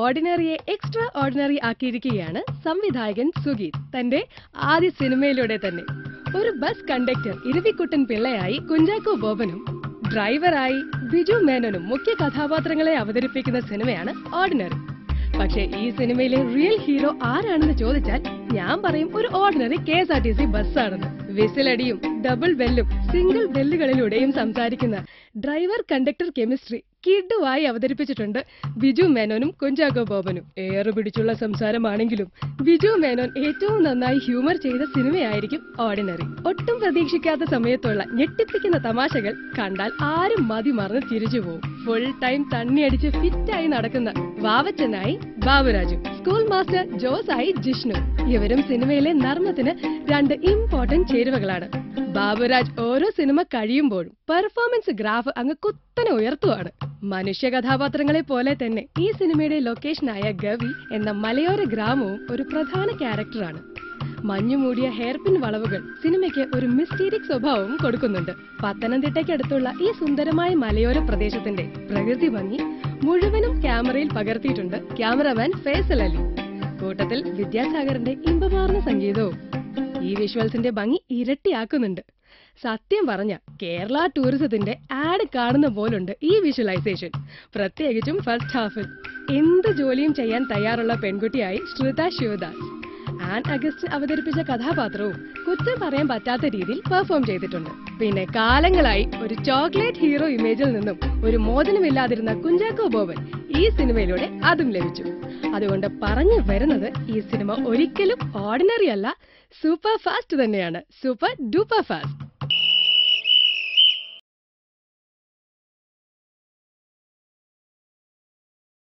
ഓർഡിനറിയെ extra ordinary ആക്കിയിരിക്കുകയാണ് സംവിധായകൻ സുഗീത് തന്റെ ആദ്യ സിനിമയിലൂടെ തന്നെ. ഒരു ബസ് കണ്ടക്ടർ ഇരവിക്കുട്ടൻ പിള്ളയായി കുഞ്ചാക്കോ ബോബനും ഡ്രൈവറായി ബിജു മേനോനും മുഖ്യ കഥാപാത്രങ്ങളെ അവതരിപ്പിക്കുന്ന സിനിമയാണ് ഓർഡിനറി. പക്ഷേ ഈ സിനിമയിലെ റിയൽ ഹീറോ ആരാണെന്ന് ചോദിച്ചാൽ ഞാൻ പറയും ഒരു ഓർഡിനറി KSRTC ബസ്സാണെന്ന്. വിസിലടിയും ഡബിൾ ബെല്ലും സിംഗിൾ ബെല്ലുകളിലൂടെയും സംസാരിക്കുന്ന ഡ്രൈവർ കണ്ടക്ടർ കെമിസ്ട്രി കിഡുവായി അവതരിപ്പിച്ചിട്ടുണ്ട് ബിജു മേനോനും കുഞ്ചാക്കോ ബോബനും. ഏറെ പിടിച്ചുള്ള സംസാരമാണെങ്കിലും ബിജു മേനോൻ ഏറ്റവും നന്നായി ഹ്യൂമർ ചെയ്ത സിനിമയായിരിക്കും ഓർഡിനറി. ഒട്ടും പ്രതീക്ഷിക്കാത്ത സമയത്തുള്ള ഞെട്ടിപ്പിക്കുന്ന തമാശകൾ കണ്ടാൽ ആരും മതി മറന്ന് തിരിച്ചു പോകും. ഫുൾ ടൈം തണ്ണിയടിച്ച് ഫിറ്റായി നടക്കുന്ന വാവച്ചനായി ബാബുരാജും സ്കൂൾ മാസ്റ്റർ ജോസായി ജിഷ്ണു. ഇവരും സിനിമയിലെ നർമ്മത്തിന് രണ്ട് ഇമ്പോർട്ടന്റ് ചേരുവകളാണ്. ബാബുരാജ് ഓരോ സിനിമ കഴിയുമ്പോഴും പെർഫോമൻസ് ഗ്രാഫ് അങ്ങ് കുത്തനെ ഉയർത്തുവാണ്. മനുഷ്യ കഥാപാത്രങ്ങളെ പോലെ തന്നെ ഈ സിനിമയുടെ ലൊക്കേഷനായ ഗവി എന്ന മലയോര ഗ്രാമവും ഒരു പ്രധാന ക്യാരക്ടറാണ്. മഞ്ഞുമൂടിയ ഹെയർപിൻ വളവുകൾ സിനിമയ്ക്ക് ഒരു മിസ്റ്റീരിക് സ്വഭാവവും കൊടുക്കുന്നുണ്ട്. പത്തനംതിട്ടയ്ക്കടുത്തുള്ള ഈ സുന്ദരമായ മലയോര പ്രദേശത്തിന്റെ പ്രകൃതി ഭംഗി മുഴുവനും ക്യാമറയിൽ പകർത്തിയിട്ടുണ്ട് ക്യാമറമാൻ ഫേസൽ അലി. കൂട്ടത്തിൽ വിദ്യാസാഗറിന്റെ ഇമ്പമാർന്ന സംഗീതവും ഈ വിഷ്വൽസിന്റെ ഭംഗി ഇരട്ടിയാക്കുന്നുണ്ട്. സത്യം പറഞ്ഞ കേരള ടൂറിസത്തിന്റെ ആഡ് കാണുന്ന പോലുണ്ട് ഈ വിഷ്വലൈസേഷൻ. പ്രത്യേകിച്ചും ഫസ്റ്റ് ഹാഫിൽ എന്ത് ജോലിയും ചെയ്യാൻ തയ്യാറുള്ള പെൺകുട്ടിയായി ശ്രുത ശിവദാസ് ആൻ അഗസ്റ്റിൻ അവതരിപ്പിച്ച കഥാപാത്രവും കുറ്റം പറയാൻ പറ്റാത്ത രീതിയിൽ പെർഫോം ചെയ്തിട്ടുണ്ട്. പിന്നെ കാലങ്ങളായി ഒരു ചോക്ലേറ്റ് ഹീറോ ഇമേജിൽ നിന്നും ഒരു മോചനമില്ലാതിരുന്ന കുഞ്ചാക്കോ ബോബൻ ഈ സിനിമയിലൂടെ അതും ലഭിച്ചു. അതുകൊണ്ട് പറഞ്ഞു വരുന്നത് ഈ സിനിമ ഒരിക്കലും ഓർഡിനറി അല്ല, സൂപ്പർ ഫാസ്റ്റ് തന്നെയാണ്. Super duper fast.